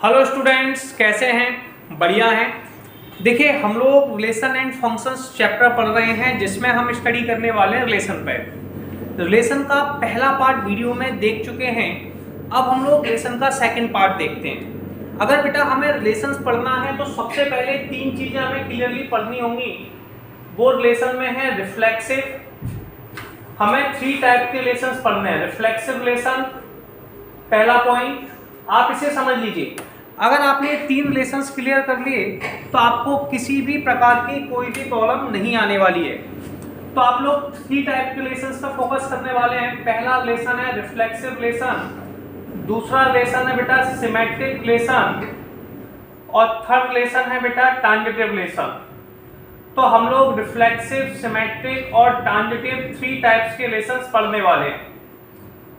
Hello students, कैसे हैं? बढ़िया हैं। देखिए, हम लोग रिलेशन एंड फंक्शंस चैप्टर पढ़ रहे हैं जिसमें हम स्टडी करने वाले हैं रिलेशन पे। रिलेशन का पहला पार्ट वीडियो में देख चुके हैं। अब हम लोग रिलेशन का सेकंड पार्ट देखते हैं। अगर बेटा हमें रिलेशंस पढ़ना है तो सबसे पहले तीन चीजें हमें क्लियरली पढ़नी होंगी। वो रिलेशन में है रिफ्लेक्सिव। हमें थ्री टाइप के रिलेशंस पढ़ने हैं। रिफ्लेक्सिव रिलेशन पहला पॉइंट, आप इसे समझ लीजिए। अगर आपने तीन रिलेशंस क्लियर कर लिए तो आपको किसी भी प्रकार की कोई भी प्रॉब्लम नहीं आने वाली है। तो आप लोग थ्री टाइप के रिलेशंस पर फोकस करने वाले हैं। पहला रिलेशन है रिफ्लेक्सिव रिलेशन, दूसरा रिलेशन है बेटा सिमेट्रिक रिलेशन, और थर्ड रिलेशन है बेटा ट्रांजिटिव रिलेशन। तो हम लोग रिफ्लेक्सिव, सिमेट्रिक और ट्रांजिटिव थ्री टाइप्स के रिलेशंस पढ़ने वाले हैं।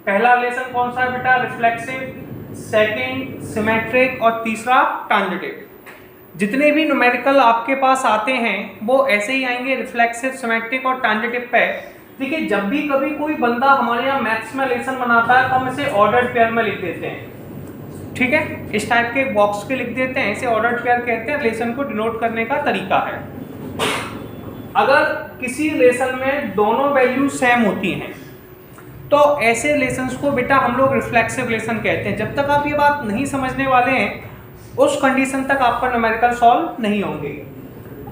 पहला रिलेशन कौन सा है बेटा? रिफ्लेक्सिव, सेकेंड सिमेट्रिक और तीसरा ट्रांजिटिव। जितने भी न्यूमेरिकल आपके पास आते हैं वो ऐसे ही आएंगे, रिफ्लेक्सिव, सिमेट्रिक और ट्रांजिटिव पे। देखिए, जब भी कभी कोई बंदा हमारे यहाँ मैथ्स में रिलेशन बनाता है तो हम इसे ऑर्डर्ड पेयर में लिख देते हैं। ठीक है, इस टाइप के बॉक्स के लिख देते हैं, इसे ऑर्डर्ड पेयर कहते हैं। रिलेशन को डिनोट करने का तरीका है। अगर किसी रिलेशन में दोनों वैल्यू सेम होती हैं तो ऐसे रिलेशंस को बेटा हम लोग रिफ्लेक्सिव रिलेशन कहते हैं। जब तक आप ये बात नहीं समझने वाले हैं उस कंडीशन तक आपका न्यूमेरिकल सॉल्व नहीं होंगे।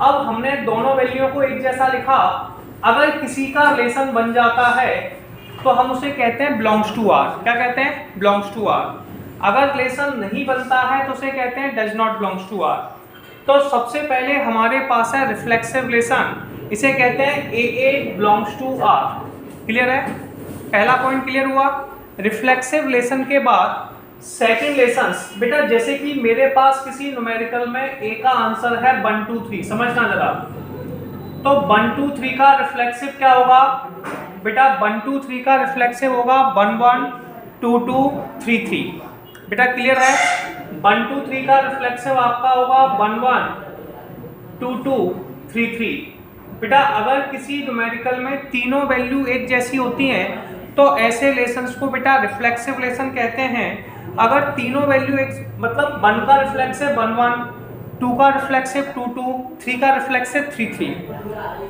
अब हमने दोनों वैल्यू को एक जैसा लिखा। अगर किसी का रिलेशन बन जाता है तो हम उसे कहते हैं बिलोंग्स टू आर। क्या कहते हैं? Belongs to are. अगर रिलेशन नहीं बनता है तो उसे कहते हैं does not belongs to R. तो सबसे पहले हमारे पास है रिफ्लेक्सिव रिलेशन, इसे कहते हैं ए बिलोंग्स टू आर। क्लियर है? पहला पॉइंट क्लियर हुआ। रिफ्लेक्सिव रिलेशन के बाद सेकंड रिलेशंस, बेटा जैसे कि मेरे पास किसी न्यूमेरिकल में ए का आंसर है 1 2 3, समझना जरा। तो 1 2 3 का रिफ्लेक्सिव क्या होगा बेटा? 1 2 3 का रिफ्लेक्सिव होगा 1 1 2 2 3 3। बेटा क्लियर है? 1 2 3 का रिफ्लेक्सिव आपका होगा 1 1 2 2 3 3। बेटा अगर किसी न्यूमेरिकल में तीनों वैल्यू एक जैसी होती हैं तो ऐसे रिलेशंस को बेटा रिफ्लेक्सिव रिलेशन कहते हैं। अगर तीनों वैल्यू एक, मतलब 1 का रिफ्लेक्सिव 1 1, 2 का रिफ्लेक्सिव 2 2, 3 का रिफ्लेक्सिव 3 3।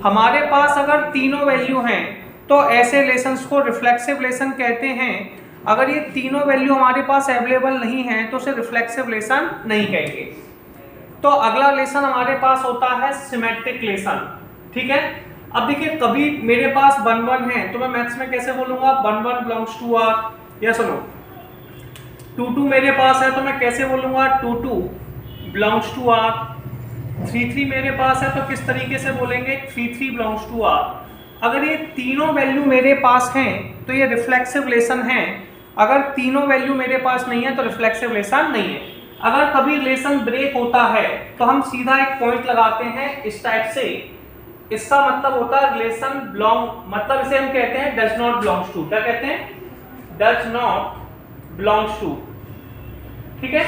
हमारे पास अगर तीनों वैल्यू हैं तो ऐसे रिलेशंस को रिफ्लेक्सिव रिलेशन कहते हैं। अगर ये तीनों वैल्यू हमारे पास अवेलेबल नहीं है तो उसे रिफ्लेक्सिव रिलेशन नहीं कहेंगे। तो अगला रिलेशन हमारे पास होता है सिमेट्रिक रिलेशन। ठीक है, अब देखिए कभी मेरे पास 1 1 है तो मैं मैथ्स में कैसे बोलूंगा? 1 1 बिलोंग्स टू आर। या सुनो, 2 2 मेरे पास है तो मैं कैसे बोलूंगा? 2 2 बिलोंग्स टू आर। 3 3 मेरे पास है तो किस तरीके से बोलेंगे? 3 3 बिलोंग्स टू आर। अगर ये तीनों वैल्यू मेरे पास हैं तो ये रिफ्लेक्सिव रिलेशन है। अगर तीनों वैल्यू मेरे पास नहीं है तो रिफ्लेक्सिव रिलेशन नहीं है। अगर कभी रिलेशन ब्रेक होता है तो हम सीधा एक पॉइंट लगाते हैं इस टाइप से। इसका मतलब होता है रिलेशन बिलोंग, मतलब इसे हम कहते हैं डज नॉट बिलोंग्स टू। क्या कहते हैं? Does not belongs to. ठीक है,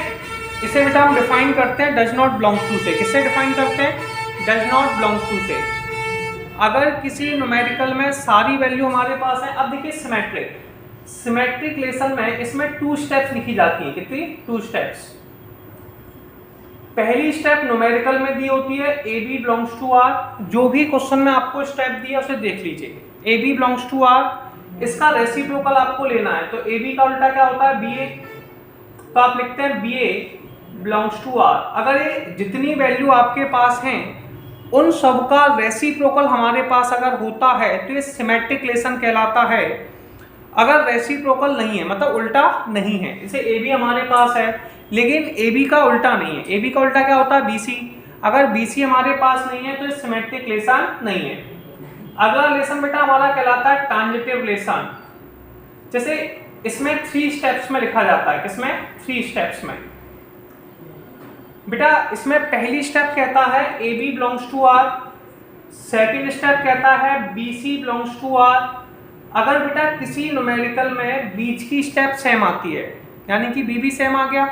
इसे बेटा हम डिफाइन करते हैं डज नॉट बिलोंग्स टू से। किससे डिफाइन करते हैं? डज नॉट बिलोंग्स टू से। अगर किसी न्यूमेरिकल में सारी वैल्यू हमारे पास है। अब देखिए सिमेट्रिक रिलेशन में इसमें 2 स्टेप्स लिखी जाती है। कितनी? 2 स्टेप्स। पहली स्टेप न्यूमेरिकल में दी होती है A B belongs to R. जो भी क्वेश्चन में आपको स्टेप दिया उसे देख लीजिए। A B belongs to R, इसका रेसिप्रोकल आपको लेना है। तो ए बी का उल्टा क्या होता है? B A. तो आप लिखते हैं B A belongs to are. अगर ये जितनी वैल्यू आपके पास हैं उन सब का रेसिप्रोकल हमारे पास अगर होता है तो ये सिमेट्रिक रिलेशन कहलाता है। अगर रेसिप्रोकल नहीं है, मतलब उल्टा नहीं है, इसे ए बी हमारे पास है लेकिन ए बी का उल्टा नहीं है। ए बी का उल्टा क्या होता है? B C. अगर बी सी हमारे पास नहीं है तो ये सिमेट्रिक रिलेशन नहीं है। अगला रिलेशन बेटा हमारा कहलाता है ट्रांजिटिव रिलेशन। जैसे इसमें 3 स्टेप्स में लिखा जाता है। किसमें? 3 स्टेप्स में। बेटा इसमें पहली स्टेप कहता है A B belongs to R, second step कहता है B C belongs to are. अगर बेटा किसी न्यूमेरिकल में बीच की स्टेप सेम आती है, यानी कि बी भी सेम आ गया,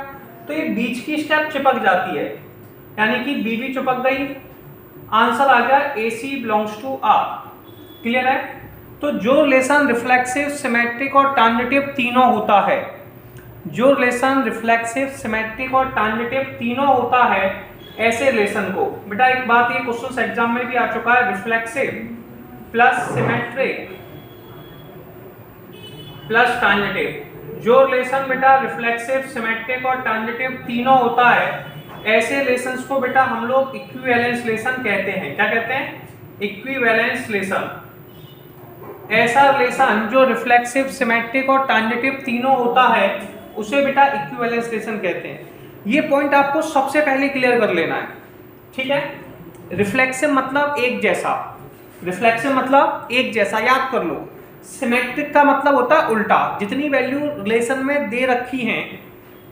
तो ये बीच की स्टेप चिपक जाती है, यानी कि बी भी चिपक गई। आंसर आ गया ए सी बिलोंग्स टू आर। क्लियर है? तो जो रिलेशन रिफ्लेक्सिव, सिमेट्रिक और ट्रांजिटिव तीनों होता है जो रिलेशन रिफ्लेक्सिव, सिमेट्रिक और ट्रांजिटिव तीनों होता है, ऐसे रिलेशन को, बेटा एक बात ये क्वेश्चन एग्जाम में भी आ चुका है, reflexive plus symmetric plus transitive, जो रिलेशन बेटा रिफ्लेक्सिव, सिमेट्रिक और ट्रांजिटिव तीनों होता है, ऐसे रिलेशंस को बेटा हम लोग इक्विवेलेंस रिलेशन कहते हैं। क्या कहते हैं? Equivalence relation. ऐसा रिलेशन जो रिफ्लेक्सिव, सिमेट्रिक और ट्रांजिटिव तीनों होता है, उसे बेटा इक्विवेलेंस रिलेशन कहते हैं। ये पॉइंट आपको सबसे पहले क्लियर कर लेना है, ठीक है। रिफ्लेक्सिव मतलब एक जैसा, रिफ्लेक्सिव मतलब एक जैसा, याद कर लो। सिमेट्रिक का मतलब होता है उल्टा, जितनी वैल्यू रिलेशन में दे रखी हैं,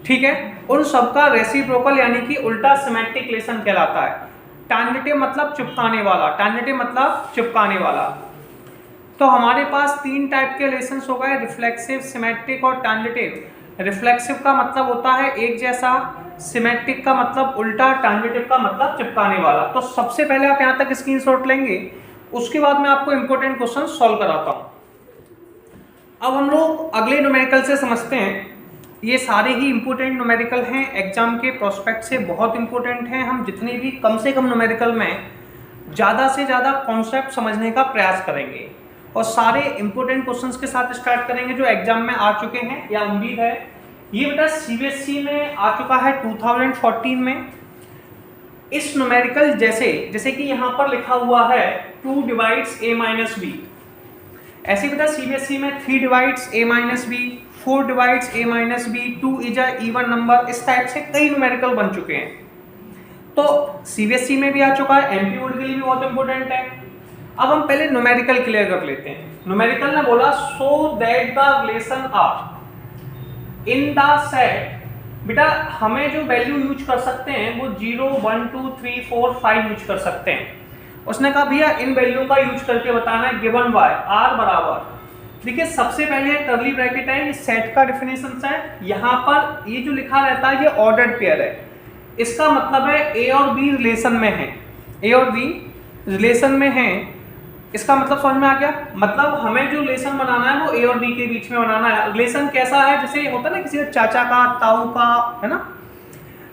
ठीक है, उन सबका रेसिप्रोकल यानी कि उल्टा सिमेट्रिक रिलेशन कहलाता है। ट्रांजिटिव मतलब चिपकाने वाला, ट्रांजिटिव मतलब चिपकाने वाला। तो हमारे पास तीन टाइप के रिलेशंस हो गए, रिफ्लेक्सिव, सिमेट्रिक और ट्रांजिटिव। रिफ्लेक्सिव का मतलब होता है एक जैसा, सिमेट्रिक का मतलब उल्टा, ट्रांजिटिव का मतलब चिपकाने वाला। तो सबसे पहले आप यहाँ तक स्क्रीनशॉट लेंगे, उसके बाद मैं आपको इंपॉर्टेंट क्वेश्चन सॉल्व कराता हूँ। अब हम लोग अगले न्यूमेरिकल से समझते हैं। ये सारे ही इंपॉर्टेंट न्यूमेरिकल हैं, एग्जाम के प्रोस्पेक्ट से बहुत इंपॉर्टेंट हैं। हम जितने भी कम से कम न्यूमेरिकल में ज़्यादा से ज़्यादा कॉन्सेप्ट समझने का प्रयास करेंगे और सारे इंपॉर्टेंट क्वेश्चंस के साथ स्टार्ट करेंगे जो एग्जाम में आ चुके हैं या उम्मीद है। ये बेटा सीबीएसई में आ चुका है 2014 में। इस न्यूमेरिकल जैसे कि यहाँ पर लिखा हुआ है 2 डिवाइड्स a माइनस बी, ऐसे बेटा सीबीएसई में 3 divides a minus B, 4 divides a minus B, 2 is a even number, इस टाइप से कई न्यूमेरिकल बन चुके हैं। तो सीबीएसई में भी आ चुका है, एमपी बोर्ड के लिए भी बहुत इंपॉर्टेंट है। अब हम पहले न्यूमेरिकल क्लियर कर लेते हैं। न्यूमेरिकल ने बोला so that the relation R in the set, बेटा हमें जो वैल्यू यूज कर सकते हैं वो 0, 1, 2, 3, 4, 5 यूज कर सकते हैं। उसने कहा भैया इन वैल्यू का यूज करके बताना है गिवन बाय आर बराबर, देखिए सबसे पहले कर्ली ब्रैकेट है, ये सेट का डेफिनेशन है। यहाँ पर ये जो लिखा रहता है ये ऑर्डर्ड पेयर है, इसका मतलब है ए और बी रिलेशन में है, ए और बी रिलेशन में है। इसका मतलब समझ में आ गया? मतलब हमें जो रिलेशन बनाना है वो ए और बी के बीच में बनाना है। रिलेशन कैसा है? जैसे होता है ना किसी का चाचा का, ताऊ का, है ना।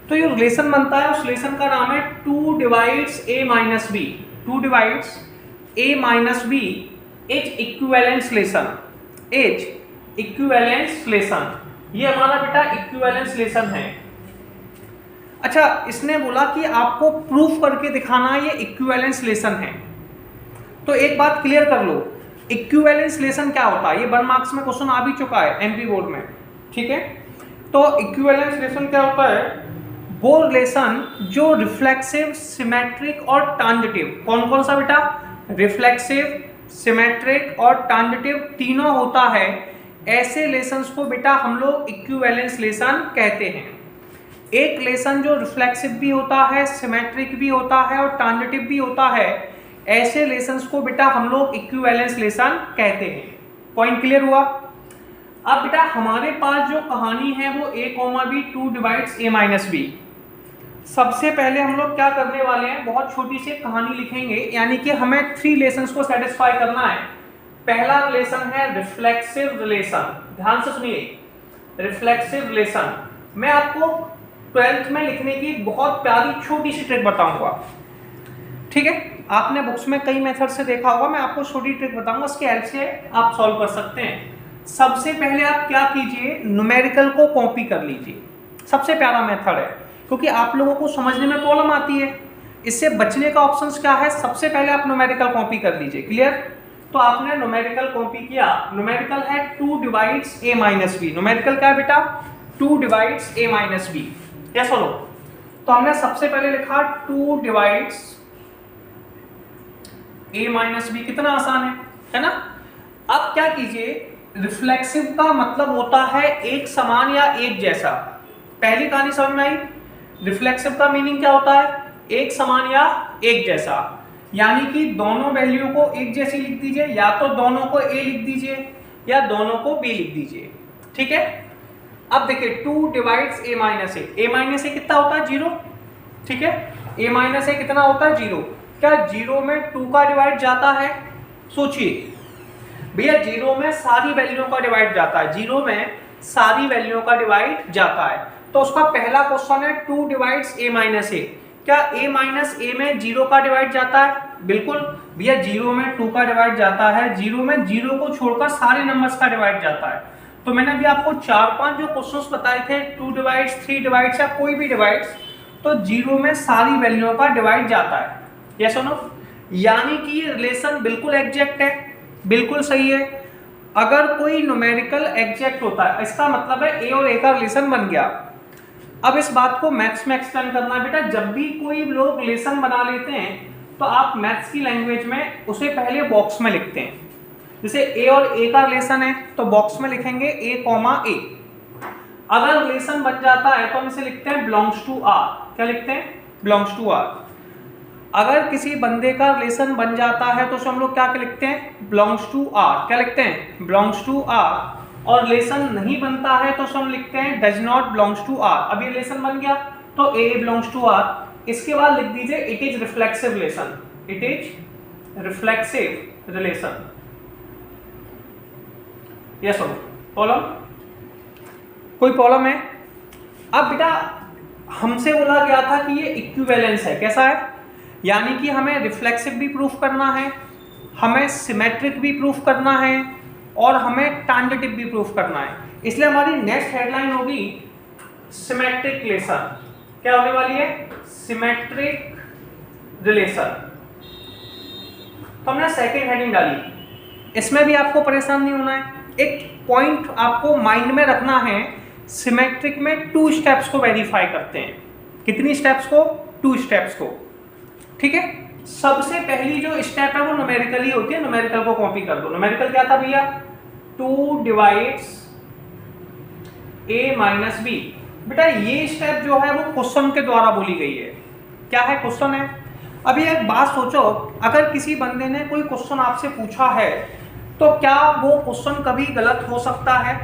तो ये रिलेशन बनता है, उस रिलेशन का नाम है 2 divides a minus B, 2 divides a minus B is equivalence relation, is equivalence relation. ये हमारा बेटा इक्विवेलेंस रिलेशन है। अच्छा, इसने बोला कि आपको प्रूफ करके दिखाना ये इक्विवेलेंस रिलेशन है। तो एक बात क्लियर कर लो, इक्विवेलेंस रिलेशन क्या होता है? ये 1 मार्क्स में क्वेश्चन आ भी चुका है एमपी बोर्ड में, ठीक है। तो इक्विवेलेंस रिलेशन क्या होता है? वो रिलेशन जो रिफ्लेक्सिव, सिमेट्रिक और ट्रांजिटिव, कौन कौन सा बेटा? रिफ्लेक्सिव, सिमेट्रिक और ट्रांजिटिव तीनों होता है, ऐसे रिलेशंस को बेटा हम लोग इक्विवेलेंस रिलेशन कहते हैं। एक रिलेशन जो रिफ्लेक्सिव भी होता है, सिमेट्रिक भी होता है और ट्रांजिटिव भी होता है, ऐसे रिलेशंस को बेटा हम लोग इक्विवेलेंस रिलेशन कहते हैं। पॉइंट क्लियर हुआ? अब बेटा हमारे पास जो कहानी है वो a, b 2 divides a minus B. सबसे पहले हम लोग क्या करने वाले हैं, बहुत छोटी सी कहानी लिखेंगे, यानी कि हमें 3 रिलेशंस को सेटिस्फाई करना है। पहला रिलेशन है रिफ्लेक्सिव रिलेशन, ध्यान से सुनिए, रिफ्लेक्सिव रिलेशन। मैं आपको 12th में लिखने की बहुत प्यारी छोटी सी ट्रिक बताऊंगा, ठीक है। आपने बुक्स में कई मेथड से देखा होगा, मैं आपको छोटी ट्रिक बताऊंगा, उसकी हेल्प से आप सॉल्व कर सकते हैं। सबसे पहले आप क्या कीजिए, न्यूमेरिकल को कॉपी कर लीजिए, सबसे प्यारा मेथड है, क्योंकि आप लोगों को समझने में प्रॉब्लम आती है। इससे बचने का ऑप्शन क्या है? सबसे पहले आप न्यूमेरिकल कॉपी कर लीजिए। क्लियर? तो आपने न्यूमेरिकल कॉपी किया, न्यूमेरिकल है 2 divides a minus B. Numerical क्या है बेटा? 2 डिवाइड्स a माइनस बी। क्या सुनो, तो हमने सबसे पहले लिखा 2 डिवाइड्स a माइनस बी, कितना आसान है ना। अब क्या कीजिए, रिफ्लेक्सिव का मतलब होता है एक समान या एक जैसा। पहली कहानी समझ में आई? रिफ्लेक्सिव का मीनिंग क्या होता है? एक समान या एक जैसा, यानी कि दोनों वैल्यू को एक जैसी लिख दीजिए, या तो दोनों को a लिख दीजिए या दोनों को b लिख दीजिए, ठीक है। अब देखिए 2 डिवाइड्स a माइनस ए कितना होता है? 0, ठीक है। a माइनस ए कितना होता है? 0। क्या 0 में 2 का डिवाइड जाता है? सोचिए भैया, 0 में सारी वैल्यूओं का डिवाइड जाता है, 0 में सारी वैल्यूओं का डिवाइड जाता है। तो उसका पहला क्वेश्चन है 2 डिवाइड्स a माइनस ए। क्या a माइनस ए में 0 का डिवाइड जाता है? बिल्कुल भैया, 0 में 2 का डिवाइड जाता है, 0 में 0 को छोड़कर सारे नंबर्स का डिवाइड जाता है। तो मैंने अभी आपको 4-5 जो क्वेश्चंस बताए थे, 2 डिवाइड्स, 3 डिवाइड्स या कोई भी डिवाइड्स, तो 0 में सारी वैल्यूओं का डिवाइड जाता है। यस और नो? यानी कि ये रिलेशन बिल्कुल एग्जैक्ट है, बिल्कुल सही है। अगर कोई न्यूमेरिकल एग्जैक्ट होता है, इसका मतलब है ए और ए का रिलेशन बन गया। अब इस बात को मैथ्स में एक्सप्लेन करना है बेटा। जब भी कोई लोग रिलेशन बना लेते हैं तो आप मैथ्स की लैंग्वेज में उसे पहले बॉक्स में लिखते हैं। जैसे ए और ए का रिलेशन है तो बॉक्स में लिखेंगे ए कॉमा ए। अगर रिलेशन बन जाता है तो हम इसे लिखते हैं बिलोंग्स टू आर। क्या लिखते हैं? Belongs to are. अगर किसी बंदे का रिलेशन बन जाता है तो उसे हम लोग क्या लिखते हैं? Belongs to R. क्या लिखते हैं? Belongs to R. और रिलेशन नहीं बनता है तो उसे हम लिखते हैं does not belongs to R. अभी रिलेशन बन गया तो ए बिलोंग्स टू आर। इसके बाद लिख दीजिए it is reflexive relation. It is reflexive relation. Yes और प्रॉब्लम? कोई प्रॉब्लम है? अब बेटा हमसे बोला गया था कि ये इक्विवेलेंस है। कैसा है? यानी कि हमें रिफ्लेक्सिव भी प्रूफ करना है, हमें सिमेट्रिक भी प्रूफ करना है और हमें टैंजेंटिव भी प्रूफ करना है। इसलिए हमारी नेक्स्ट हेडलाइन होगी सिमेट्रिक रिलेशन। क्या होने वाली है? Symmetric relation. तो हमने सेकेंड हेडिंग डाली। इसमें भी आपको परेशान नहीं होना है। एक पॉइंट आपको माइंड में रखना है, सिमेट्रिक में 2 स्टेप्स को वेरीफाई करते हैं। कितनी स्टेप्स को? 2 स्टेप्स को। ठीक है। सबसे पहली जो स्टेप है वो न्यूमेरिकली होती है। न्यूमेरिकल को कॉपी कर दो। न्यूमेरिकल क्या था भैया? 2 डिवाइड्स a माइनस बी। बेटा ये स्टेप जो है वो क्वेश्चन के द्वारा बोली गई है। क्या है? क्वेश्चन है। अभी एक बात सोचो, अगर किसी बंदे ने कोई क्वेश्चन आपसे पूछा है तो क्या वो क्वेश्चन कभी गलत हो सकता है?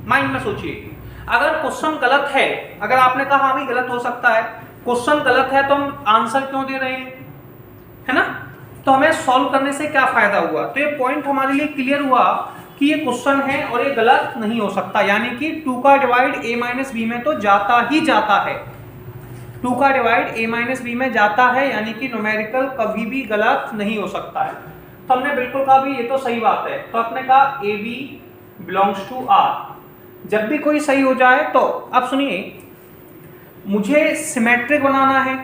माइंड में सोचिए। अगर क्वेश्चन गलत है, अगर आपने कहा हाँ भाई गलत हो सकता है, क्वेश्चन गलत है तो हम आंसर क्यों दे रहे हैं? है ना? तो हमें सॉल्व करने से क्या फायदा हुआ? तो ये पॉइंट हमारे लिए क्लियर हुआ कि ये क्वेश्चन है और ये गलत नहीं हो सकता। यानी कि 2 का डिवाइड a माइनस बी में तो जाता ही जाता है। 2 का डिवाइड a माइनस बी में जाता है, यानी कि न्यूमेरिकल कभी भी गलत नहीं हो सकता है। तो हमने बिल्कुल कहा भी ये तो सही बात है। तो आपने कहा A B belongs to R. जब भी कोई सही हो जाए तो अब सुनिए, मुझे सिमेट्रिक बनाना है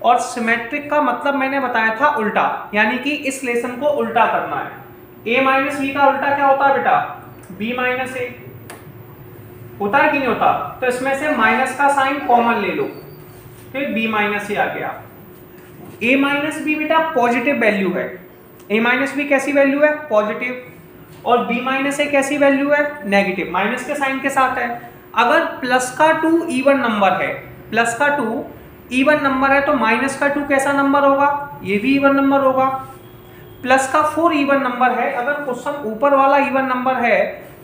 और सिमेट्रिक का मतलब मैंने बताया था उल्टा, यानी कि इस रिलेशन को उल्टा करना है। a माइनस बी का उल्टा क्या होता है बेटा? b माइनस ए। होता है कि नहीं होता? तो इसमें से माइनस का साइन कॉमन ले लो, फिर b माइनस ए आ गया। a माइनस बी बेटा पॉजिटिव वैल्यू है। a माइनस बी कैसी वैल्यू है? पॉजिटिव। और b माइनस ए कैसी वैल्यू है? नेगेटिव, माइनस के साइन के साथ है। अगर प्लस का 2 इवन नंबर है, प्लस का 2 इवन नंबर है तो माइनस का 2 कैसा नंबर होगा? ये भी इवन नंबर होगा। प्लस का 4 इवन नंबर है। अगर क्वेश्चन ऊपर वाला इवन नंबर है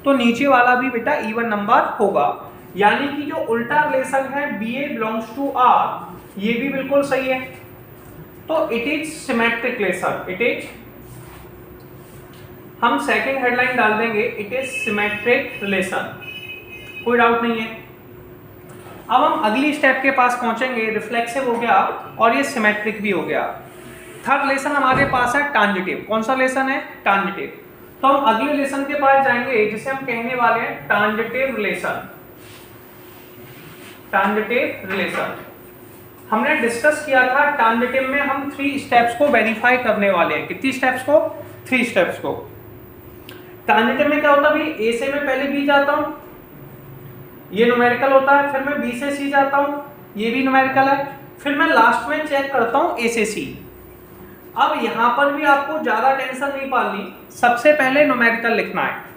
तो नीचे वाला भी बेटा इवन नंबर होगा। यानी कि जो उल्टा रिलेशन है BA बिलोंग्स टू R, ये भी बिल्कुल सही है। तो it is symmetric relation. It is, हम सेकेंड हेडलाइन डाल देंगे इट इज सिमेट्रिक रिलेशन। कोई डाउट नहीं है। अब हम अगली स्टेप के पास पहुंचेंगे। रिफ्लेक्सिव हो गया और ये सिमेट्रिक भी हो गया। थर्ड रिलेशन हमारे पास है ट्रांजिटिव। कौन सा रिलेशन है? ट्रांजिटिव। तो हम अगले रिलेशन के पास जाएंगे जिसे हम कहने वाले हैं ट्रांजिटिव रिलेशन। ट्रांजिटिव रिलेशन हमने डिस्कस किया था। ट्रांजिटिव में हम 3 स्टेप्स को वेरीफाई करने वाले हैं। कितनी स्टेप्स को? 3 स्टेप्स को। ट्रांजिटिव में क्या होता है? ए से मैं पहले बी जाता हूं, ये न्यूमेरिकल होता है। फिर मैं बी से सी जाता हूं, ये भी न्यूमेरिकल है। फिर मैं लास्ट में चेक करता हूं ए से सी। अब यहां पर भी आपको ज्यादा टेंशन नहीं पालनी। सबसे पहले न्यूमेरिकल लिखना है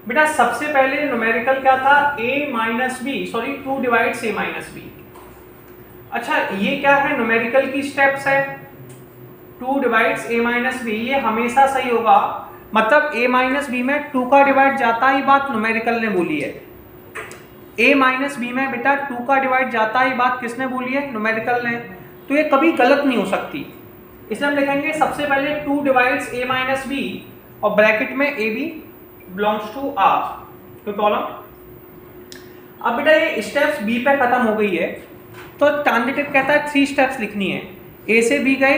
बेटा। सबसे पहले न्यूमेरिकल क्या था? a minus B, sorry 2 divides a minus B. अच्छा ये क्या है? न्यूमेरिकल की स्टेप्स है। 2 डिवाइड्स a माइनस बी, ये हमेशा सही होगा। मतलब a माइनस बी में 2 का डिवाइड जाता ही बात न्यूमेरिकल ने बोली है। a माइनस बी में बेटा 2 का डिवाइड जाता ही बात किसने बोली है? न्यूमेरिकल ने। तो ये कभी गलत नहीं हो सकती। इसलिए हम लिखेंगे सबसे पहले 2 डिवाइड्स a माइनस बी और ब्रैकेट में a b belongs to R। कोई प्रॉब्लम? अब बेटा ये स्टेप्स बी पे खत्म हो गई है, तो ट्रांजिटिव कहता है 3 स्टेप्स लिखनी है। ए से बी गए,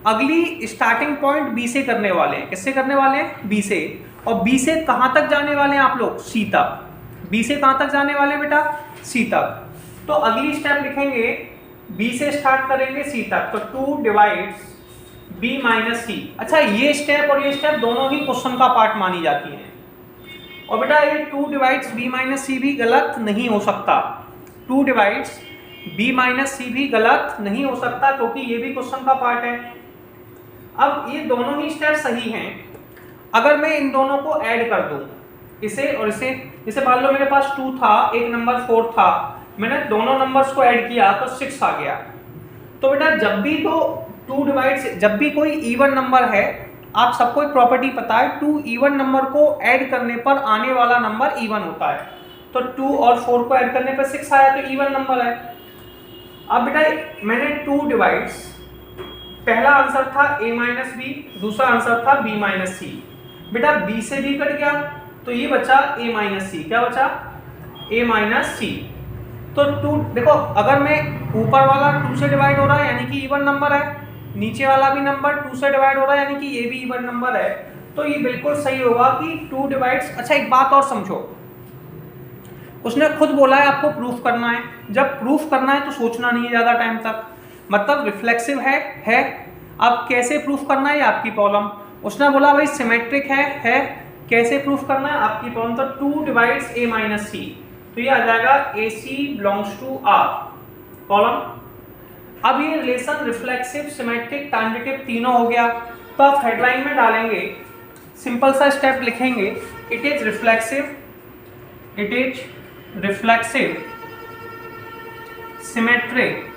अगली स्टार्टिंग पॉइंट बी से करने वाले हैं। किससे करने वाले हैं? बी से। और बी से कहाँ तक जाने वाले हैं आप लोग? सी तक। बी से कहाँ तक जाने वाले बेटा? सी तक। तो अगली स्टेप लिखेंगे, बी से स्टार्ट करेंगे सी तक, तो 2 डिवाइड्स बी माइनस सी। अच्छा, ये स्टेप और ये स्टेप दोनों ही क्वेश्चन का पार्ट मानी जाती हैं। और बेटा ये 2 डिवाइड्स बी माइनस सी भी गलत नहीं हो सकता। 2 डिवाइड्स बी माइनस सी भी गलत नहीं हो सकता, क्योंकि ये भी क्वेश्चन का पार्ट है। अब ये दोनों ही स्टेप सही हैं। अगर मैं इन दोनों को ऐड कर दूं, इसे और इसे, जैसे मान लो मेरे पास 2 था, एक नंबर 4 था, मैंने दोनों नंबर्स को ऐड किया तो 6 आ गया। तो बेटा जब भी तो 2 डिवाइड्स, जब भी कोई इवन नंबर है, आप सबको एक प्रॉपर्टी पता है, 2 इवन नंबर को ऐड करने पर आने वाला नंबर इवन होता है। तो 2 और 4 को ऐड करने पर 6 आया, तो इवन नंबर है। अब बेटा मैंने 2 डिवाइड्स, पहला आंसर था a माइनस बी, दूसरा आंसर था b माइनस सी। बेटा b से b कट गया, तो ये बचा a माइनस सी। क्या बचा? a माइनस सी। तो 2, देखो अगर मैं ऊपर वाला 2 से डिवाइड हो रहा है यानी कि इवन नंबर है, नीचे वाला भी नंबर 2 से डिवाइड हो रहा है यानी कि ये भी इवन नंबर है, तो ये बिल्कुल सही होगा कि 2 डिवाइड्स। अच्छा एक बात और समझो, उसने खुद बोला है आपको प्रूफ करना है। जब प्रूफ करना है तो सोचना नहीं है ज़्यादा टाइम तक, मतलब रिफ्लेक्सिव है। अब कैसे प्रूफ करना है ये आपकी प्रॉब्लम। उसने बोला भाई सिमेट्रिक है, कैसे प्रूफ करना है आपकी प्रॉब्लम। तो 2 डिवाइड्स a माइनस सी, तो ये आ जाएगा AC belongs to R column. अब ये रिलेशन रिफ्लेक्सिव, सिमेट्रिक, ट्रांजिटिव तीनों हो गया। तो आप हेडलाइन में डालेंगे, सिंपल सा स्टेप लिखेंगे, it is reflexive, symmetric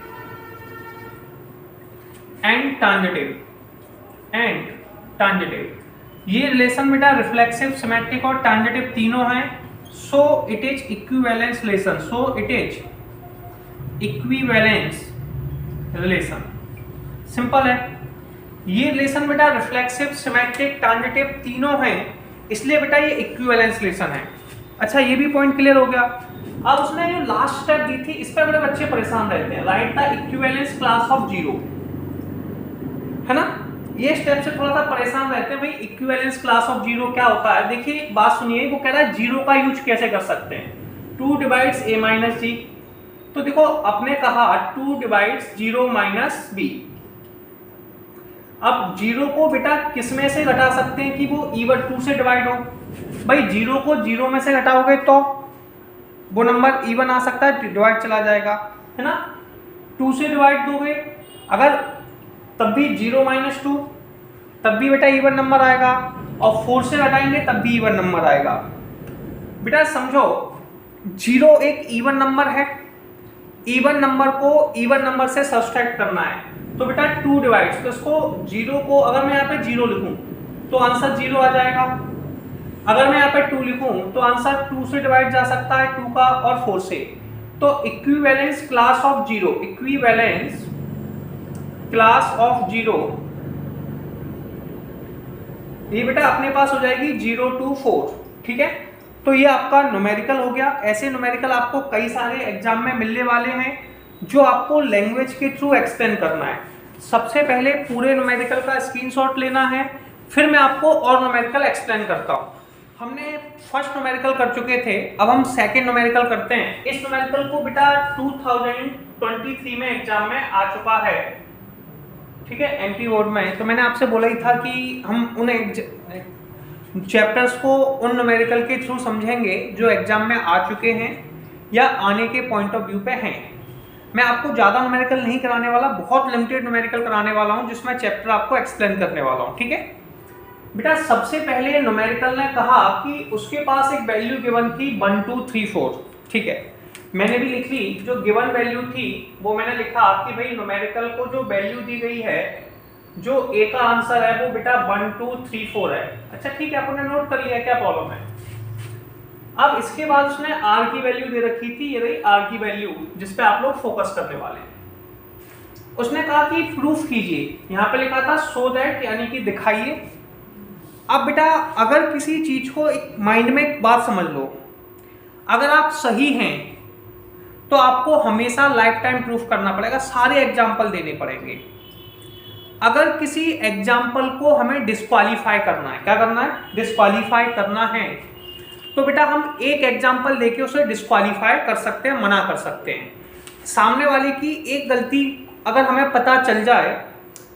and transitive. ये रिलेशन बेटा रिफ्लेक्सिव, सिमेट्रिक और ट्रांजिटिव तीनों हैं। So it is equivalence relation, relation simple है। ये रिलेशन बेटा रिफ्लेक्सिव, सिमेट्रिक, ट्रांजिटिव तीनों हैं, इसलिए बेटा ये इक्विवेलेंस रिलेशन है। अच्छा ये भी पॉइंट क्लियर हो गया। अब उसने जो लास्ट स्टेप दी थी, इस पर बड़े बच्चे परेशान रहते हैं, right the equivalence class of 0, है ना। ये स्टेप से थोड़ा सा परेशान रहते हैं, भाई इक्विवेलेंस क्लास ऑफ 0 क्या होता है। देखिए एक बात सुनिए, वो कह रहा है 0 का यूज कैसे कर सकते हैं। 2 डिवाइड्स a माइनस जी, तो देखो अपने कहा 2 डिवाइड्स 0 माइनस बी। अब 0 को बेटा किस में से घटा सकते हैं कि वो इवन 2 से डिवाइड हो। भाई 0 को 0 में से घटाओगे तो वो नंबर इवन आ सकता है, डिवाइड चला जाएगा, है ना। 2 से डिवाइड दोगे अगर, तब भी 0 माइनस 2, तब भी बेटा इवन नंबर आएगा। और 4 से घटाएंगे तब भी इवन नंबर आएगा। बेटा समझो 0 एक इवन नंबर है, इवन नंबर को इवन नंबर से सब्सट्रैक्ट करना है। तो बेटा 2 डिवाइड्स, तो इसको 0 को अगर मैं यहाँ पे 0 लिखूं तो आंसर 0 आ जाएगा। अगर मैं यहाँ पे 2 लिखूं तो आंसर 2 से डिवाइड जा सकता है, 2 का और 4 से। तो equivalence class of 0, equivalence class of 0, ये बेटा अपने पास हो जाएगी 0 to 4, ठीक है। तो ये आपका न्यूमेरिकल हो गया। ऐसे न्यूमेरिकल आपको कई सारे एग्जाम में मिलने वाले हैं जो आपको लैंग्वेज के थ्रू एक्सप्लेन करना है। सबसे पहले पूरे न्यूमेरिकल का स्क्रीनशॉट लेना है, फिर मैं आपको और न्यूमेरिकल एक्सप्लेन करता हूँ। हमने फर्स्ट न्यूमेरिकल कर चुके थे, अब हम सेकंड न्यूमेरिकल करते हैं। इस न्यूमेरिकल को बेटा 2023 में एग्जाम में आ चुका है, ठीक है, एमपी बोर्ड में। तो मैंने आपसे बोला ही था कि हम उन चैप्टर्स को उन न्यूमेरिकल के थ्रू समझेंगे जो एग्जाम में आ चुके हैं या आने के पॉइंट ऑफ व्यू पे हैं। मैं आपको ज़्यादा न्यूमेरिकल नहीं कराने वाला, बहुत लिमिटेड न्यूमेरिकल कराने वाला हूँ जिसमें चैप्टर आपको एक्सप्लेन करने वाला हूँ, ठीक है। बेटा सबसे पहले न्यूमेरिकल ने कहा कि उसके पास एक वैल्यू गिवन थी 1 2 3 4, ठीक है। मैंने भी लिख ली, जो गिवन वैल्यू थी वो मैंने लिखा कि भाई न्यूमेरिकल को जो वैल्यू दी गई है, जो ए का आंसर है वो बेटा 1 2 3 4 है। अच्छा ठीक है, आपने नोट कर लिया, क्या प्रॉब्लम है। अब इसके बाद उसने आर की वैल्यू दे रखी थी, ये रही आर की वैल्यू जिस पे आप लोग फोकस करने वाले हैं। उसने कहा कि प्रूफ कीजिए, यहाँ पे लिखा था सो दैट, यानी कि दिखाइए। अब बेटा अगर किसी चीज को एक माइंड में एक बात समझ लो, अगर आप सही हैं तो आपको हमेशा लाइफ टाइम प्रूफ करना पड़ेगा, सारे एग्जाम्पल देने पड़ेंगे। अगर किसी एग्जाम्पल को हमें डिस्क्वालीफाई करना है, क्या करना है, डिस्क्वालीफाई करना है, तो बेटा हम एक एग्जाम्पल देके उसे डिस्क्वालीफाई कर सकते हैं, मना कर सकते हैं। सामने वाले की एक गलती अगर हमें पता चल जाए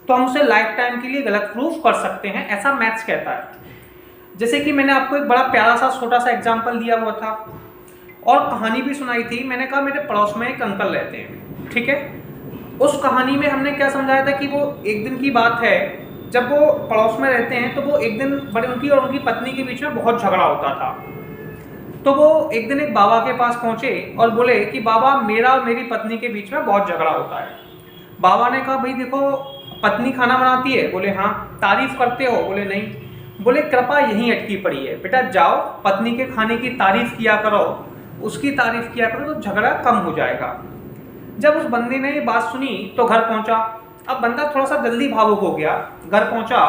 तो हम उसे लाइफ टाइम के लिए गलत प्रूफ कर सकते हैं, ऐसा मैथ्स कहता है। जैसे कि मैंने आपको एक बड़ा प्यारा सा छोटा सा एग्जाम्पल दिया हुआ था और कहानी भी सुनाई थी। मैंने कहा मेरे पड़ोस में एक अंकल रहते हैं, ठीक है। उस कहानी में हमने क्या समझाया था कि वो एक दिन की बात है, जब वो पड़ोस में रहते हैं तो वो एक दिन बड़े उनकी और उनकी पत्नी के बीच में बहुत झगड़ा होता था। तो वो एक दिन एक बाबा के पास पहुंचे और बोले कि बाबा मेरा और मेरी पत्नी के बीच में बहुत झगड़ा होता है। बाबा ने कहा भाई देखो पत्नी खाना बनाती है, बोले हाँ। तारीफ करते हो, बोले नहीं। बोले कृपा यहीं अटकी पड़ी है, बेटा जाओ पत्नी के खाने की तारीफ किया करो, उसकी तारीफ किया करो तो झगड़ा कम हो जाएगा। जब उस बंदे ने ये बात सुनी तो घर पहुंचा। अब बंदा थोड़ा सा जल्दी भावुक हो गया, घर पहुंचा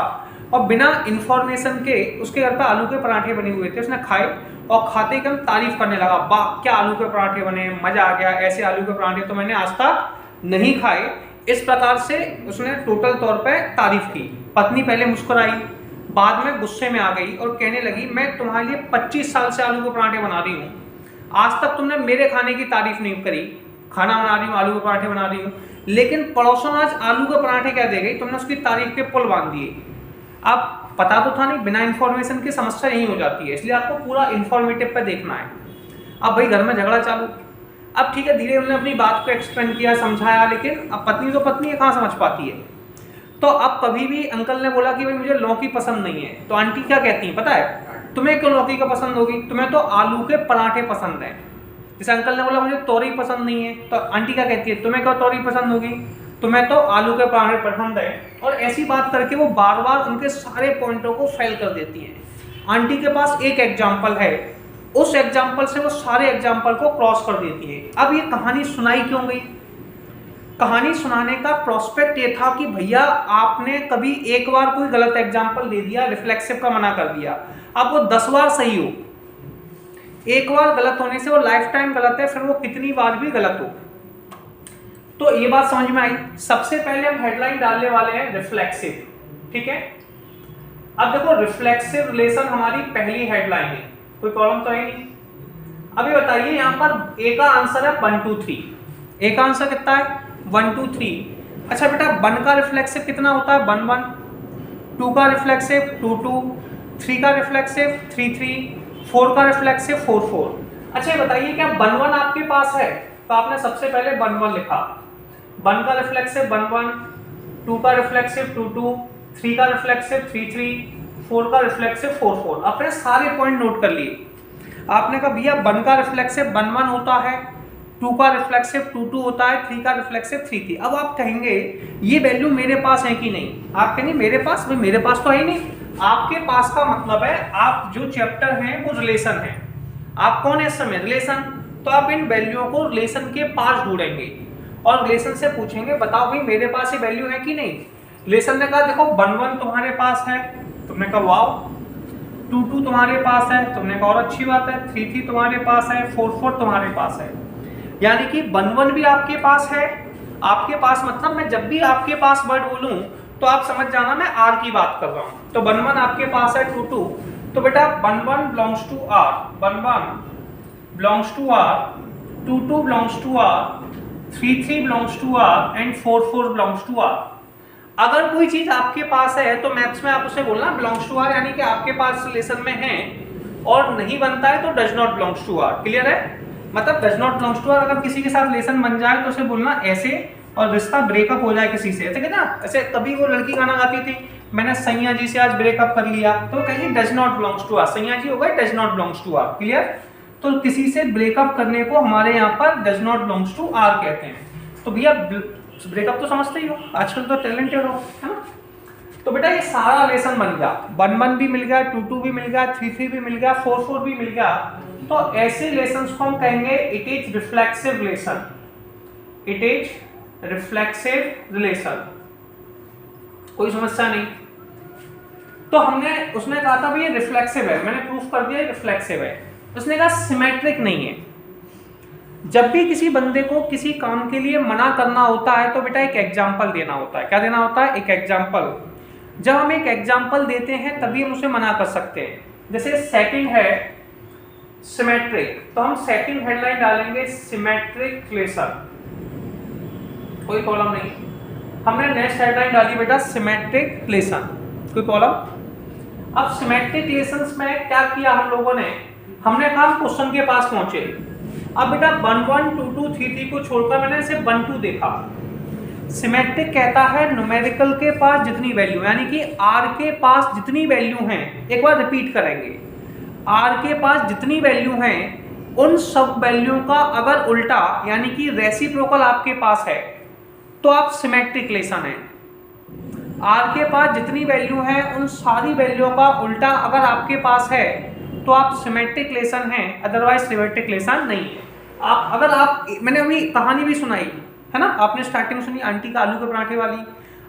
और बिना इंफॉर्मेशन के उसके घर पर आलू के पराठे बने हुए थे, उसने खाए और खाते ही तारीफ करने लगा, वाह क्या आलू के पराठे बने, मजा आ गया, ऐसे आलू के पराठे तो मैंने आज तक नहीं खाए। इस प्रकार से उसने टोटल तौर पे तारीफ की। पत्नी पहले मुस्कुराई, बाद में गुस्से में आ गई और कहने लगी मैं तुम्हारे लिए 25 साल से आलू के पराठे बना रही हूँ, आज तक तुमने मेरे खाने की तारीफ नहीं करी। खाना बना रही हूँ, आलू के पराठे बना रही हूँ, लेकिन पड़ोसन आज आलू के पराठे क्या दे गई, तुमने उसकी तारीफ के पुल बांध दिए। अब पता तो था नहीं, बिना इन्फॉर्मेशन की समस्या यही हो जाती है, इसलिए आपको पूरा इन्फॉर्मेटिव पे देखना है। अब भाई घर में झगड़ा चालू। अब ठीक है धीरे उन्होंने अपनी बात को एक्सप्लेन किया, समझाया, लेकिन अब पत्नी तो पत्नी है, कहाँ समझ पाती है। तो अब कभी भी अंकल ने बोला कि भाई मुझे लौकी पसंद नहीं है, तो आंटी क्या कहती है पता है, तुम्हें क्यों लौकी का पसंद होगी, तुम्हें तो आलू के पराठे पसंद है। जैसे अंकल ने बोला मुझे तोरई पसंद नहीं है, तो आंटी क्या कहती है, तुम्हें क्यों तोरई पसंद होगी, तुम्हें तो आलू के पराठे पसंद है। और ऐसी बात करके वो बार बार उनके सारे पॉइंटों को फेल कर देती है। आंटी के पास एक एग्जाम्पल है, उस एग्जाम्पल से वो सारे एग्जाम्पल को क्रॉस कर देती है। अब ये कहानी सुनाई क्यों गई, कहानी सुनाने का प्रोस्पेक्ट ये था कि भैया आपने कभी एक बार कोई गलत एग्जाम्पल दे दिया, रिफ्लेक्सिव का मना कर दिया, अब वो 10 बार सही हो, एक बार गलत होने से वो लाइफ टाइम गलत है, फिर वो कितनी बार भी गलत हो। तो ये बात समझ में आई। सबसे पहले हम हेडलाइन डालने वाले हैं रिफ्लेक्सिव, ठीक है। अब देखो रिफ्लेक्सिव रिलेशन हमारी पहली हेडलाइन है, कोई प्रॉब्लम तो है नहीं। अभी बताइए यहाँ पर ए का आंसर है 1 2 3, ए का आंसर कितना है 1 2 3। अच्छा बेटा 1 का रिफ्लेक्सिव कितना होता है 1 1, 2 का रिफ्लेक्सिव 2 2, 3 का रिफ्लेक्सिव 3 3, 4 का रिफ्लेक्सिव 4 4। अच्छा ये बताइए क्या 1 1 आपके पास है, तो आपने सबसे पहले 1 1 लिखा, 1 का रिफ्लेक्सिव 1 1, 2 का रिफ्लेक्सिव 2 2, 3 का रिफ्लेक्सिव 3 3, 4 का रिफ्लेक्सिव 4 4। आपने सारे पॉइंट नोट कर लिए। आपने कहा भैया 1 का रिफ्लेक्सिव 1 1 होता है, 2 का रिफ्लेक्सिव 2 2 होता है, 3 का रिफ्लेक्सिव 3 3। अब आप कहेंगे ये वैल्यू मेरे पास है कि नहीं, आप कहेंगे मेरे पास, भाई मेरे पास तो है ही नहीं। आपके पास का मतलब है आप जो चैप्टर हैं वो रिलेशन है, आप कौन है इस समय रिलेशन, तो आप इन वैल्यूओं को रिलेशन के पास ढूंढेंगे और रिलेशन से पूछेंगे बताओ भाई मेरे पास ये वैल्यू है कि नहीं। रिलेशन ने कहा देखो 1 1 तुम्हारे पास है, तुमने कहा वाओ, 2 2 तुम्हारे पास है, तुमने कहा और अच्छी बात है, 3 3 तुम्हारे पास है, 4 4 तुम्हारे पास है। यानी कि 1 1 भी आपके पास है। आपके पास मतलब मैं जब भी आपके पास वर्ड बोलूं तो आप समझ जाना मैं आर की बात कर रहा हूं। तो 1 1 आपके पास है 2 2, तो बेटा 1 1 belongs to R, 1 1 belongs to R, 2 2 belongs to R, 3 3 belongs to R and 4 4 belongs to are. अगर कोई चीज आपके पास है तो मैथ्स में आप उसे बोलना बिलोंग्स टू आर, यानी कि आपके पास रिलेशन में है, और नहीं बनता है तो does not belongs to R. Clear है, मतलब does not belongs to are. अगर किसी के साथ रिलेशन बन जाए तो उसे बोलना ऐसे, और रिश्ता ब्रेकअप हो जाए किसी से, ऐसे ना, ऐसे कभी वो लड़की गाना गाती थी मैंने सैया जी से आज ब्रेकअप कर लिया, तो कहेंगे does not belongs to R, सैया जी हो गए does not belongs to R. Clear, तो किसी से ब्रेकअप करने को हमारे यहाँ पर does not belongs to R कहते हैं। तो भैया ब्रेकअप तो समझते ही हो, आजकल तो टैलेंटेड हो, है ना। तो बेटा ये सारा रिलेशन बन गया, 1 1 भी मिल गया, 2 2 भी मिल गया, 3 3 भी मिल गया, 4 4 भी मिल गया। तो ऐसे रिलेशंस को हम कहेंगे it is reflexive relation, it is reflexive relation. कोई समस्या नहीं। तो हमने उसने कहा था भाई ये रिफ्लेक्सिव है, मैंने प्रूफ कर दिया रिफ्लेक्सिव है। उसने कहा सिमेट्रिक नहीं है। जब भी किसी बंदे को किसी काम के लिए मना करना होता है तो बेटा एक एग्जाम्पल देना होता है। क्या देना होता है? एक एग्जाम्पल। जब हम एक एग्जाम्पल देते हैं तभी हम उसे मना कर सकते हैं। जैसे सेकंड है सिमेट्रिक, तो हम सेकंड हेडलाइन डालेंगे सिमेट्रिक रिलेशन, कोई प्रॉब्लम नहीं। हमने नेक्स्ट हेडलाइन डाली बेटा सिमेट्रिक रिलेशन, कोई प्रॉब्लम। अब सिमेट्रिक रिलेशंस में क्या किया हम लोगों ने, हमने कहा क्वेश्चन के पास पहुंचे। अब बेटा 1 1 2 2 3 3 को छोड़कर मैंने सिर्फ 1 2 देखा। सिमेट्रिक कहता है न्यूमेरिकल के पास जितनी वैल्यू, यानी कि r के पास जितनी वैल्यू हैं, एक बार रिपीट करेंगे, r के पास जितनी वैल्यू हैं उन सब वैल्यू का अगर उल्टा यानी कि रेसिप्रोकल आपके पास है तो आप सिमेट्रिक रिलेशन है। r के पास जितनी वैल्यू है उन सारी वैल्यू का उल्टा अगर आपके पास है तो आप सिमेट्रिक रिलेशन हैं, अदरवाइज सिमेट्रिक रिलेशन नहीं है। मैंने अभी कहानी भी सुनाई है ना, आपने स्टार्टिंग में सुनी आंटी का आलू के पराठे वाली।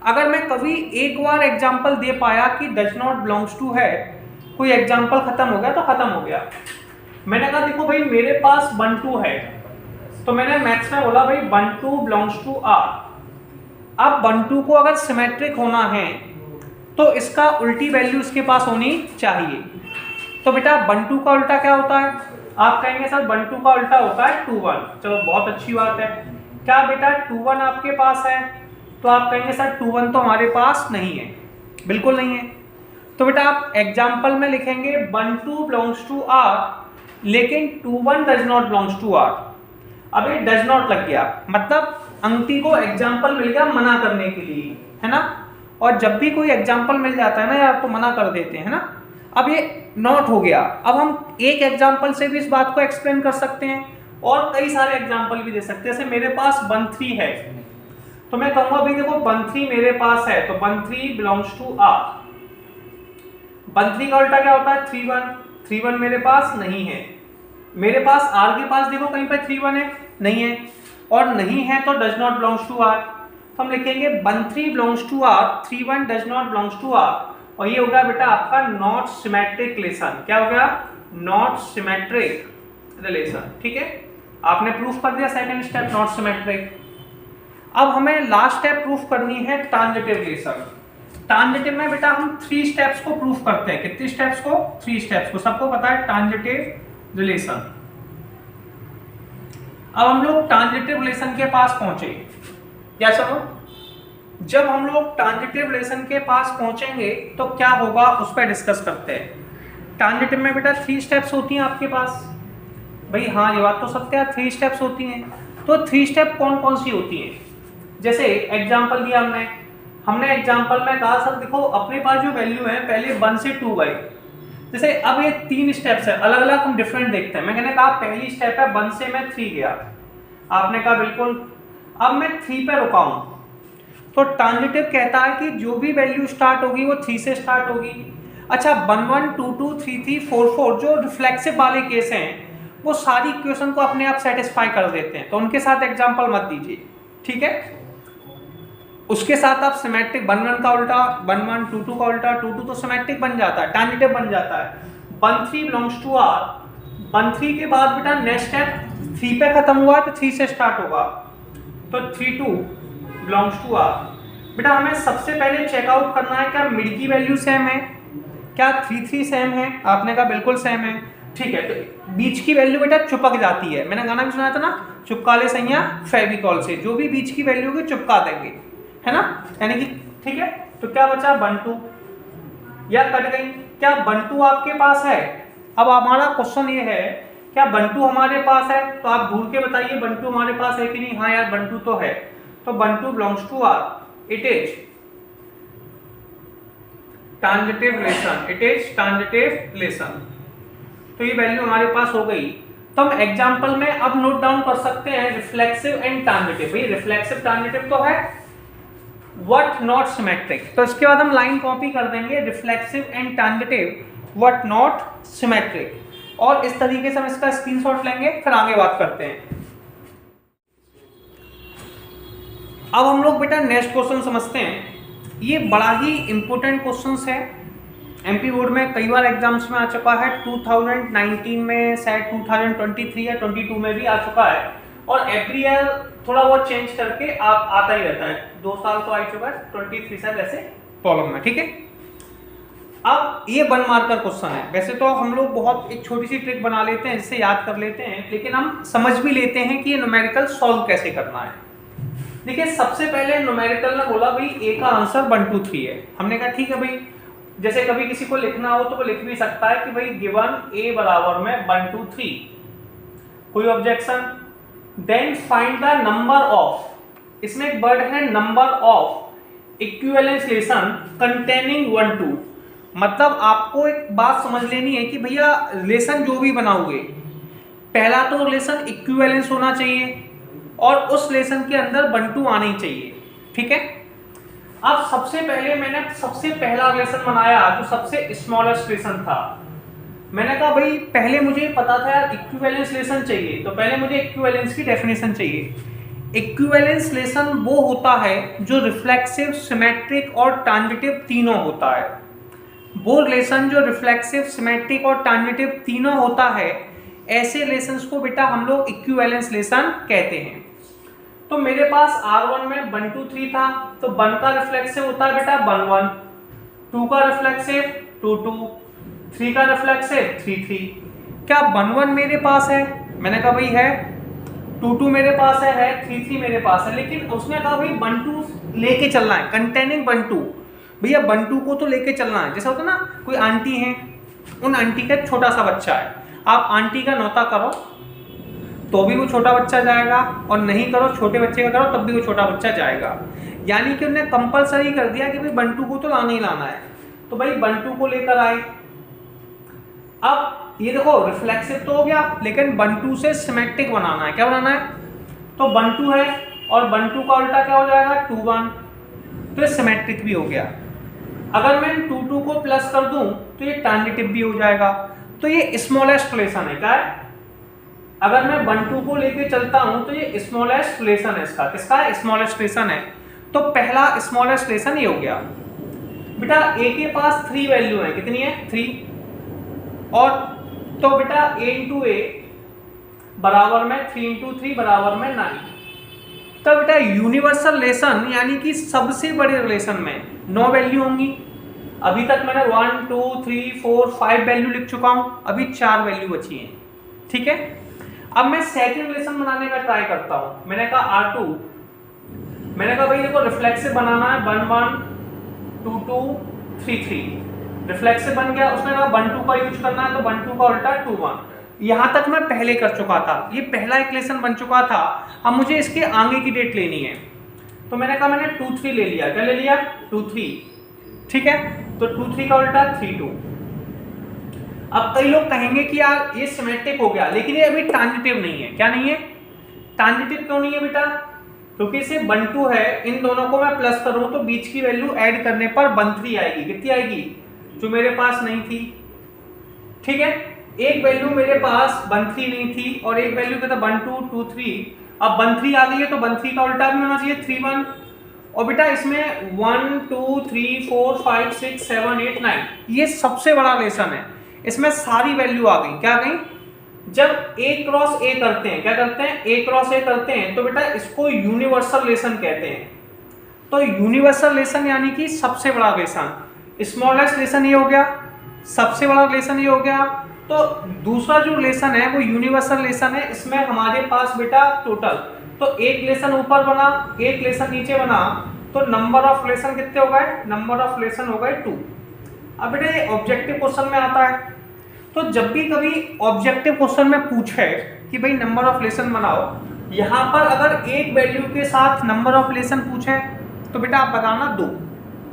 अगर मैं कभी एक बार एग्जांपल दे पाया कि डज नॉट बिलोंग्स टू है, कोई एग्जांपल खत्म हो गया तो खत्म हो गया। मैंने कहा देखो भाई मेरे पास 1 2 है, तो मैंने मैथ्स में बोला भाई 1 2 बिलोंग्स टू r। अब 1 2 को अगर सिमेट्रिक होना है तो इसका उल्टी वैल्यू इसके पास होनी चाहिए। तो बेटा 1 2 का उल्टा क्या होता है? आप कहेंगे सर 1 2 का उल्टा होता है 2 1। चलो बहुत अच्छी बात है। क्या बेटा 2 1 आपके पास है? तो आप कहेंगे सर 2 1 तो हमारे पास नहीं है, बिल्कुल नहीं है। तो बेटा आप एग्जाम्पल में लिखेंगे 1 2 बिलोंग्स टू r, लेकिन 2 1 does not belongs to r। अब ये डज नॉट लग गया, मतलब अंकित को एग्जाम्पल मिल गया मना करने के लिए, है ना। और जब भी कोई एग्जाम्पल मिल जाता है ना यार तो मना कर देते हैं ना। अब ये नॉट हो गया। अब हम एक एग्जाम्पल से भी इस बात को एक्सप्लेन कर सकते हैं और कई सारे एग्जाम्पल भी दे सकते हैं। जैसे मेरे पास 1 3 है तो मैं कहूंगा भाई देखो 1 3 मेरे पास है तो 1 3 बिलोंग्स टू r। 1 3 का उल्टा क्या होता है? 3 1। 3 1 मेरे पास नहीं है। मेरे पास r के पास देखो कहीं पर 3 1 है, नहीं है, और नहीं है तो does not belongs to r। तो हम लिखेंगे 1 3 belongs to r, 3 1 does not belongs to r। और ये हो गया बेटा आपका नॉट सिमेट्रिक रिलेशन। क्या हो गया? Not symmetric relation. ठीक है, आपने प्रूफ कर दिया सेकंड स्टेप नॉट सिमेट्रिक। अब हमें लास्ट स्टेप प्रूफ करनी है ट्रांजिटिव रिलेशन। ट्रांजिटिव में बेटा हम 3 स्टेप्स को प्रूफ करते हैं। कितने स्टेप्स को? 3 स्टेप्स को, सबको पता है ट्रांजिटिव रिलेशन। अब हम लोग ट्रांजिटिव रिलेशन के पास पहुंचे। क्या समझो? जब हम लोग ट्रांजिटिव रिलेशन के पास पहुंचेंगे तो क्या होगा उस पर डिस्कस करते हैं। ट्रांजिटिव में बेटा 3 स्टेप्स होती हैं आपके पास। भाई हाँ ये बात तो सत्य है, 3 स्टेप्स होती हैं। तो 3 स्टेप कौन कौन सी होती हैं? जैसे एग्जांपल दिया हमने एग्जांपल में कहा सर देखो अपने पास जो वैल्यू है पहले 1 से 2 गए। जैसे अब ये 3 स्टेप्स है, अलग अलग हम डिफरेंट देखते हैं। मैंने कहा पहली स्टेप है 1 से मैं 3 गया, आपने कहा बिल्कुल। अब मैं 3 पे रुका हूं तो ट्रांजिटिव कहता है कि जो भी वैल्यू स्टार्ट होगी वो 3 से स्टार्ट होगी। अच्छा 1 1 2 2 3 3 4 4 जो रिफ्लेक्सिव वाले केस हैं वो सारी इक्वेशन को अपने आप सेटिस्फाई कर देते हैं, तो उनके साथ एग्जांपल मत दीजिए, ठीक है। उसके साथ आप सिमेट्रिक 1 1 का उल्टा 1 1, 2 2 का उल्टा 2 2 तो सिमेट्रिक बन जाता है, ट्रांजिटिव बन जाता है। 1 3 बिलोंग्स टू r। 1 3 के बाद बेटा नेक्स्ट स्टेप 3 पे खत्म हुआ तो 3 से स्टार्ट होगा, तो 3 2 बिलोंग्स टू r। बेटा हमें सबसे पहले चेकआउट करना है क्या मिड की वैल्यू सेम है, क्या 3 3 सेम है, आपने कहा बिल्कुल सेम है, ठीक है। तो बीच की वैल्यू बेटा चिपक जाती है, मैंने गाना भी सुनाया था ना, चिपका ले सैया फेविकॉल से, जो भी बीच की वैल्यू होगी चिपका देंगे, है ना, यानी कि ठीक है। तो क्या बचा 1 2 या कट गई, क्या 1 2 आपके पास है। अब हमारा क्वेश्चन ये है क्या 1 2 हमारे पास है, तो आप ढूंढ के बताइए 1 2 हमारे पास है कि नहीं। हाँ यार 1 2 तो है, तो 1 2 belongs to r। It is transitive relation, it is transitive relation. तो ये वैल्यू हमारे पास हो गई। तो हम एग्जांपल में अब नोट डाउन कर सकते हैं रिफ्लेक्सिव एंड ट्रांजिटिव। भाई रिफ्लेक्सिव ट्रांजिटिव तो है, व्हाट नॉट सिमेट्रिक। तो इसके बाद हम लाइन कॉपी कर देंगे reflexive and transitive what not symmetric, और इस तरीके से हम इसका स्क्रीनशॉट लेंगे, फिर आगे बात करते हैं। अब हम लोग बेटा नेक्स्ट क्वेश्चन समझते हैं। ये बड़ा ही इंपॉर्टेंट क्वेश्चन है एमपी बोर्ड में कई बार एग्जाम्स में आ चुका है, 2019 में शायद 2023 या 22 में भी आ चुका है, और एवरी ईयर थोड़ा बहुत चेंज करके आप आता ही रहता है। 2 साल तो आ चुका है, 23 शायद ऐसे प्रॉब्लम में। ठीक है, अब ये 1 मार्कर क्वेश्चन है। वैसे तो हम लोग बहुत एक छोटी सी ट्रिक बना लेते हैं जिससे याद कर लेते हैं, लेकिन हम समझ भी लेते हैं कि ये न्यूमेरिकल सॉल्व कैसे करना है। देखिए, सबसे पहले न्यूमेरिकल ने बोला भाई ए का आंसर 1 2 3 है। हमने कहा ठीक है भाई, जैसे कभी किसी को लिखना हो तो वो लिख भी सकता है कि भाई गिवन ए बराबर में 1 2 3, कोई objection. Then find the number of, इसमें एक वर्ड है number of equivalence relation containing 1 2। मतलब आपको एक बात समझ लेनी है कि भैया रिलेशन जो भी बनाओगे, पहला तो रिलेशन इक्विवेलेंस होना चाहिए और उस रिलेशन के अंदर 1 2 आना ही चाहिए। ठीक है, अब सबसे पहले मैंने सबसे पहला रिलेशन बनाया जो सबसे स्मॉलेस्ट रिलेशन था। मैंने कहा भाई पहले मुझे पता था यार इक्विवेलेंस रिलेशन चाहिए, तो पहले मुझे इक्विवेलेंस की डेफिनेशन चाहिए। इक्विवेलेंस रिलेशन वो होता है जो रिफ्लेक्सिव, सिमेट्रिक और ट्रांजिटिव तीनों होता है। वो रिलेशन जो रिफ्लेक्सिव, सिमेट्रिक और ट्रांजिटिव तीनों होता है, ऐसे रिलेशंस को बेटा हम लोग इक्विवेलेंस रिलेशन कहते हैं। तो मेरे पास R1 में 1 2 3 था, तो 1 का रिफ्लेक्सिव होता है बेटा 1 1, 2 का रिफ्लेक्सिव 2 2, 3 का रिफ्लेक्सिव 3 3। क्या 1 1 मेरे पास है? मैंने कहा भाई है। 2 2 मेरे पास है, 3 3 मेरे पास है, लेकिन उसने कहा भाई 1 2 लेके चलना है, कंटेनिंग 1 2। भैया 1 2 को तो लेके चलना है। जैसा होता है ना, कोई आंटी है, उन आंटी का छोटा सा बच्चा है, आप आंटी का नौता करो तो भी वो छोटा बच्चा जाएगा, और नहीं करो छोटे बच्चे का करो तब भी वो छोटा बच्चा जाएगा। यानी कि उन्हें कंपलसरी कर दिया कि भाई 1 2 को तो लाना ही लाना है। तो भाई 1 2 को लेकर आए। अब ये देखो रिफ्लेक्सिव तो हो गया, लेकिन 1 2 से सिमेट्रिक बनाना है। क्या बनाना है? तो 1 2 है और 1 2 का उल्टा क्या हो जाएगा? 2 1, तो ये सिमेट्रिक भी हो गया। अगर मैं 2 2 को प्लस कर दूं तो ये ट्रांजिटिव भी हो जाएगा। तो ये स्मॉलेस्ट रिलेशन है। क्या है? अगर मैं 1 2 को लेके चलता हूं तो ये स्मॉलेस्ट रिलेशन है इसका। किसका है? स्मॉलेस्ट रिलेशन है। तो पहला स्मॉलेस्ट रिलेशन ये हो गया। बेटा ए के पास 3 वैल्यू है, कितनी है? 3। और तो बेटा a इंटू ए बराबर में 3 इंटू 3 बराबर में 9। तो बेटा यूनिवर्सल रिलेशन यानी कि सबसे बड़े रिलेशन में 9 वैल्यू होंगी। अभी तक मैंने 1 2 3 4 5 वैल्यू लिख चुका हूं, अभी 4 वैल्यू बची हैं। ठीक है, अब मैं सेकंड रिलेशन बनाने का ट्राई करता हूं। मैंने कहा R2, मैंने कहा भाई देखो रिफ्लेक्सिव बनाना है 1 1 2 2 3 3। रिफ्लेक्सिव बन गया। उसने कहा 1 2 का यूज करना है, तो 1 2 का उल्टा 2 1। यहां तक मैं पहले कर चुका था, ये पहला इक्वेशन बन चुका था। अब मुझे इसके आगे की डेट लेनी है, तो मैंने कहा मैंने 2 3 ले लिया। क्या ले लिया? 2 3। ठीक है, तो 2 3 का उल्टा 3 2। अब कई लोग कहेंगे कि यार ये सिमेट्रिक हो गया, लेकिन ये अभी ट्रांजिटिव नहीं है। क्या नहीं है? ट्रांजिटिव क्यों नहीं है बेटा? क्योंकि इसे 1 2 है, इन दोनों को मैं प्लस करूं तो बीच की वैल्यू ऐड करने पर 1 3 आएगी। कितनी आएगी? जो मेरे पास नहीं थी। ठीक है, एक वैल्यू मेरे पास 1 3 नहीं थी और एक वैल्यू क्या था? 1 2 2 3। अब 1 3 आ गई है तो 1 3 का उल्टा भी होना चाहिए 3 1। और बेटा इसमें 1 2 3 4 5 6 7 8 9 ये सबसे बड़ा रिलेशन है। इसमें सारी वैल्यू आ गई। क्या आ गई? जब A क्रॉस A करते हैं, क्या करते हैं? A क्रॉस A करते हैं, तो बेटा इसको यूनिवर्सल रिलेशन कहते हैं। तो यूनिवर्सल रिलेशन यानी कि सबसे बड़ा रिलेशन। स्मॉलेस्ट रिलेशन ये हो गया, सबसे बड़ा रिलेशन ये हो गया। तो दूसरा जो रिलेशन है वो यूनिवर्सल रिलेशन है। इसमें हमारे पास बेटा टोटल तो एक रिलेशन ऊपर बना, एक रिलेशन नीचे बना, तो नंबर ऑफ रिलेशन कितने हो गए? नंबर ऑफ रिलेशन हो गए 2। अब बेटा ये ऑब्जेक्टिव क्वेश्चन में आता है, तो जब भी कभी ऑब्जेक्टिव क्वेश्चन में पूछे कि भाई नंबर ऑफ रिलेशन बनाओ, यहाँ पर अगर एक वैल्यू के साथ नंबर ऑफ रिलेशन पूछे तो बेटा आप बताना 2।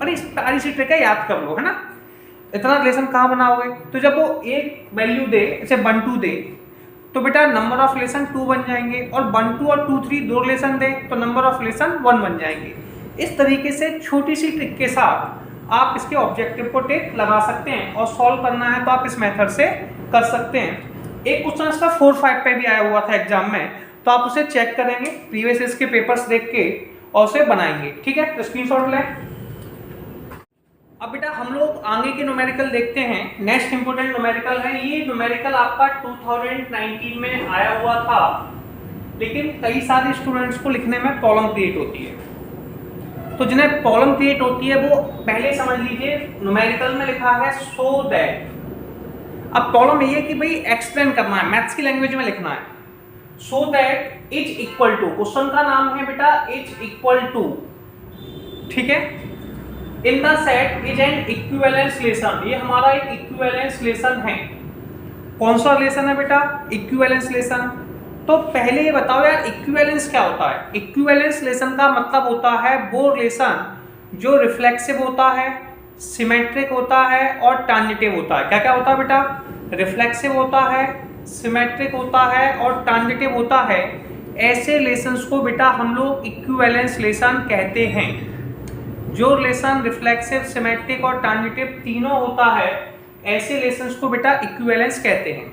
अरे इस प्यारी सी ट्रिक है, याद कर लो, है ना। इतना रिलेशन कहाँ बनाओगे? तो जब वो एक वैल्यू दे, जैसे 1 2 दे, तो बेटा नंबर ऑफ रिलेशन 2 बन जाएंगे, और 1 2 और 2 3 दो रिलेशन दे तो नंबर ऑफ रिलेशन 1 बन जाएंगे। इस तरीके से छोटी सी ट्रिक के साथ आप इसके ऑब्जेक्टिव को टिक लगा सकते हैं, और सॉल्व करना है तो आप इस मेथड से कर सकते हैं। एक क्वेश्चन इसका 4 5 पे भी आया हुआ था एग्जाम में, तो आप उसे चेक करेंगे प्रीवियस इसके पेपर्स देख के और उसे बनाएंगे। ठीक है, तो स्क्रीनशॉट लें। अब बेटा हम लोग आगे के न्यूमेरिकल देखते हैं। नेक्स्ट इंपोर्टेंट न्यूमेरिकल है, ये न्यूमेरिकल आपका 2019 में आया हुआ था, लेकिन कई सारे स्टूडेंट्स को लिखने में प्रॉब्लम क्रिएट होती है। तो जिन्हें प्रॉब्लम क्रिएट होती है वो पहले समझ लीजिए, न्यूमेरिकल में लिखा है सो दैट। अब प्रॉब्लम ये है कि भाई एक्सप्लेन करना है, मैथ्स की लैंग्वेज में लिखना है। So that is equal to, question का नाम है बेटा इज इक्वल टू, ठीक है, in the set is an equivalence relation. ये हमारा एक इक्विवेलेंस रिलेशन है। कौन सा रिलेशन है बेटा? Equivalence relation. तो पहले ये बताओ यार इक्विवेलेंस क्या होता है? इक्विवेलेंस रिलेशन का मतलब होता है वो रिलेशन जो रिफ्लेक्सिव होता है, सिमेट्रिक होता है और ट्रांजिटिव होता है। क्या क्या होता है बेटा? रिफ्लेक्सिव होता है, सिमेट्रिक होता है और ट्रांजिटिव होता है। ऐसे रिलेशंस को बेटा हम लोग इक्विवेलेंस रिलेशन कहते हैं। जो रिलेशन रिफ्लेक्सिव, सिमेट्रिक और ट्रांजिटिव तीनों होता है, ऐसे रिलेशंस को बेटा इक्विवेलेंस कहते हैं।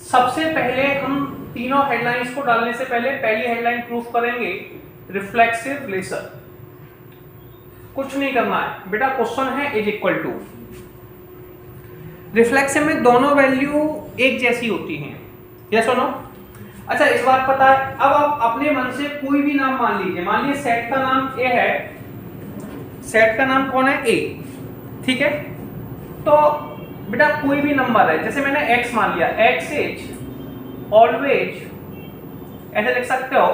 सबसे पहले हम तीनों हेडलाइंस को डालने से पहले पहली हेडलाइन प्रूफ करेंगे, रिफ्लेक्सिव रिलेशन। कुछ नहीं करना है बेटा, क्वेश्चन है इज इक्वल टू। रिफ्लेक्सिव में दोनों वैल्यू एक जैसी होती हैं, यस और नो? अच्छा इस बात पता है। अब आप अपने मन से कोई भी नाम मान लीजिए, मान लीजिए सेट का नाम ए है, सेट का नाम कौन है? ए, ठीक है। तो बेटा कोई भी नंबर है, जैसे मैंने x मान लिया, x इज ऑलवेज, ऐसे लिख सकते हो,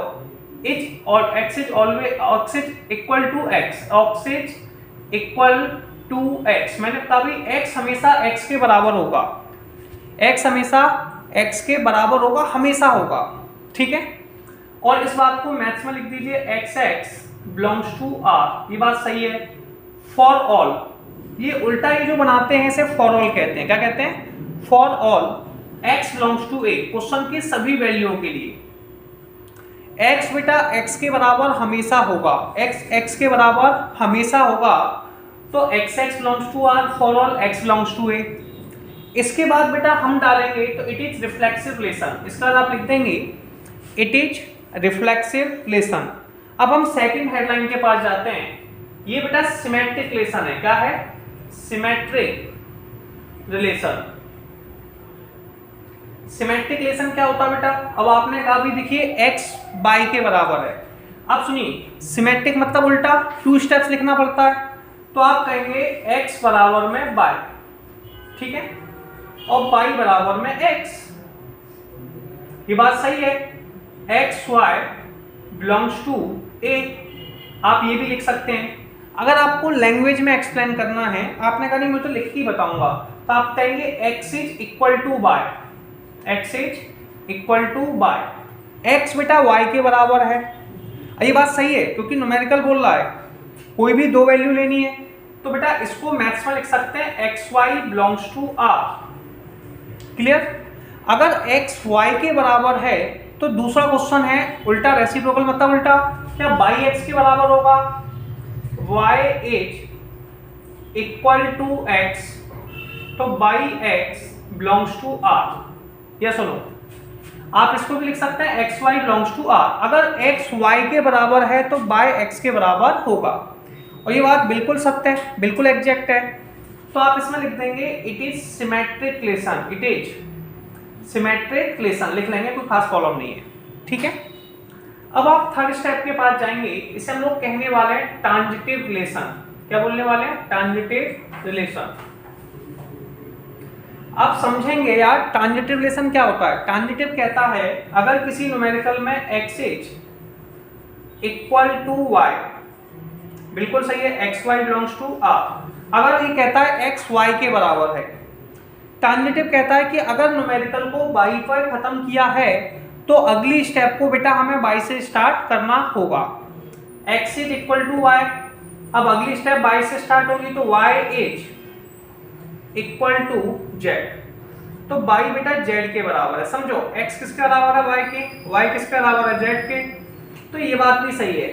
इज और x is always, x is equal to x, x is equal to x। मैंने कहा भी x हमेशा x के बराबर होगा, x हमेशा x के बराबर होगा, हमेशा होगा, ठीक है। और इस बात को मैथ्स में लिख दीजिए, x बिलोंग्स टू r। ये बात सही है। फॉर ऑल, ये उल्टा ये जो बनाते हैं इसे फॉर ऑल कहते हैं। क्या कहते हैं? For all x belongs to a, question की सभी वैल्यूओं के लिए x बेटा x के बराबर हमेशा होगा, x के बराबर हमेशा होगा। तो x belongs to r, for all x belongs to a। इसके बाद बेटा हम डालेंगे तो इट इज रिफ्लेक्सिव रिलेशन। इसका बाद आप लिख देंगे इट इज रिफ्लेक्सिव रिलेशन। अब हम सेकंड हेडलाइन के पास जाते हैं। ये बेटा सिमेट्रिक रिलेशन है। क्या है? Symmetric relation. सिमेट्रिक रिलेशन क्या होता है बेटा? अब आपने कहा भी देखिए x y के बराबर है। अब सुनिए, सिमेट्रिक मतलब उल्टा, 2 स्टेप्स लिखना पड़ता है। तो आप कहेंगे x बराबर में y, ठीक है, और y बराबर में x। ये बात सही है। x y belongs to a। आप ये भी लिख सकते हैं। अगर आपको लैंग्वेज में एक्सप्लेन करना है, आपने कहा नहीं मैं तो लिख के बताऊंगा, तो आप कहेंगे x is equal to y, x is equal to y। x बेटा y के बराबर है। ये बात सही है क्योंकि न्यूमेरिकल बोल रहा है, कोई भी दो वैल्यू लेनी है। तो बेटा इसको मैथ्स में लिख सकते हैं x Y belongs to R. Clear? अगर x y के बराबर है तो दूसरा क्वेश्चन है उल्टा रेसिप्रोकल, मतलब उल्टा, क्या y x के बराबर होगा? y is equal to x, तो y x belongs to r। Yes और नो? आप इसको भी लिख सकते हैं x Y belongs to are. अगर एक्स वाई के बराबर है तो y x के बराबर होगा। और ये बात बिल्कुल सत्य है, बिल्कुल एग्जैक्ट है। तो आप इसमें लिख देंगे it is symmetric relation, it is symmetric relation लिख लेंगे, कोई खास प्रॉब्लम नहीं है, ठीक है। अब आप थर्ड स्टेप के पास जाएंगे। इसे हम लोग कहने वाले हैं ट्रांजिटिव रिलेशन। क्या बोलने वाले हैं? Transitive relation. आप समझेंगे यार ट्रांजिटिव रिलेशन क्या होता है। ट्रांजिटिव कहता है अगर किसी न्यूमेरिकल में x is equal to y, बिल्कुल सही है, x Y belongs to are. अगर ये कहता है एक्स वाई के बराबर है। ट्रांजिटिव कहता है कि अगर न्यूमेरिकल को y पर खत्म किया है तो अगली स्टेप को बेटा हमें y से स्टार्ट करना होगा। x is equal to y, अब अगली स्टेप y से स्टार्ट होगी तो y is equal to z। तो y बेटा z के बराबर है। समझो x किसके बराबर है? y के। y किसके बराबर है? z के। तो ये बात भी सही है।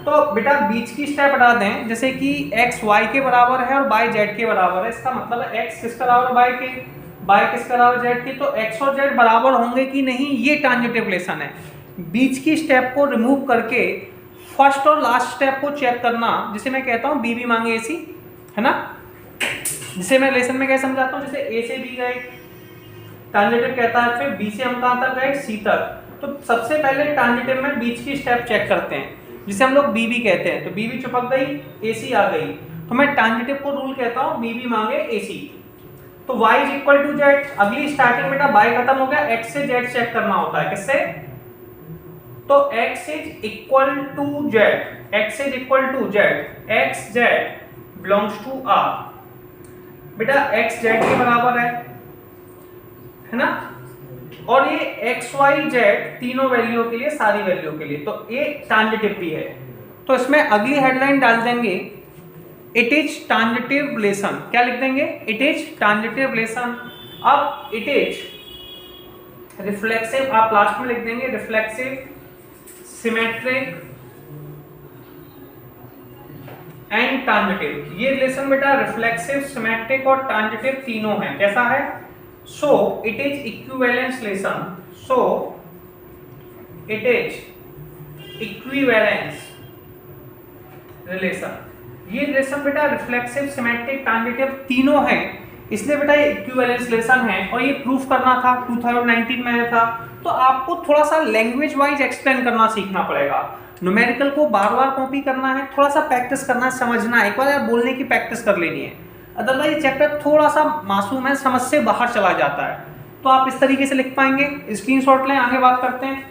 तो बेटा बीच की स्टेप हटा दें, जैसे कि x y के बराबर है और y z के बराबर है। इसका मतलब है x किसके बराबर है? y के। y किसके बराबर? z के। तो x और z बराबर होंगे कि नहीं, ये ट्रांजिटिव रिलेशन है। बीच की स्टेप को रिमूव करके फर्स्ट और लास्ट स्टेप को चेक करना, जिसे मैं कहता हूँ बी बी मांगे एसी। है ना। जिसे मैं रिलेशन में कैसे समझाता हूँ, जैसे ए से बी गए, ट्रांजिटिव कहता है, फिर बी से हम कहाँ तक गए, सी तक। तो सबसे पहले ट्रांजिटिव में बीच की स्टेप चेक करते हैं, जिसे हम लोग बीबी कहते हैं। तो बीबी चिपक गई, एसी आ गई, तो मैं ट्रांजिटिव को रूल कहता हूँ बीबी मांगे एसी। तो y is equal to z, अगली स्टार्टिंग बेटा y खत्म हो गया, x से z चेक करना होता है, किससे, तो x is equal to z, x is equal to z, x z belongs to r। बेटा x z के बराबर है ना, और ये x y z तीनों वैल्यू के लिए, सारी वैल्यू के लिए, तो ये ट्रांजिटिव भी है। तो इसमें अगली हेडलाइन डाल देंगे इट इज ट्रांजिटिव रिलेशन। क्या लिख देंगे, इट इज ट्रांजिटिव रिलेशन। अब इट इज रिफ्लेक्सिव, आप लास्ट में लिख देंगे रिफ्लेक्सिव, सिमेट्रिक एंड ट्रांजिटिव। ये रिलेशन बेटा रिफ्लेक्सिव, सिमेट्रिक और ट्रांजिटिव तीनों है। कैसा है, so it is equivalence relation, so it is equivalence relation. ये रिलेशन बेटा रिफ्लेक्सिव, सिमेट्रिक, ट्रांजिटिव तीनों हैं, इसलिए बेटा ये इक्विवेलेंस रिलेशन है। और ये प्रूफ करना था, 2019 में आया था। तो आपको थोड़ा सा लैंग्वेज वाइज एक्सप्लेन करना सीखना पड़ेगा। न्यूमेरिकल को बार बार कॉपी करना है, थोड़ा सा प्रैक्टिस करना है, समझना है, एक बार यार बोलने की प्रैक्टिस कर लेनी है, अदरवाइज ये चैप्टर थोड़ा सा मासूम है, समझ से बाहर चला जाता है। तो आप इस तरीके से लिख पाएंगे। स्क्रीनशॉट लें, आगे बात करते हैं।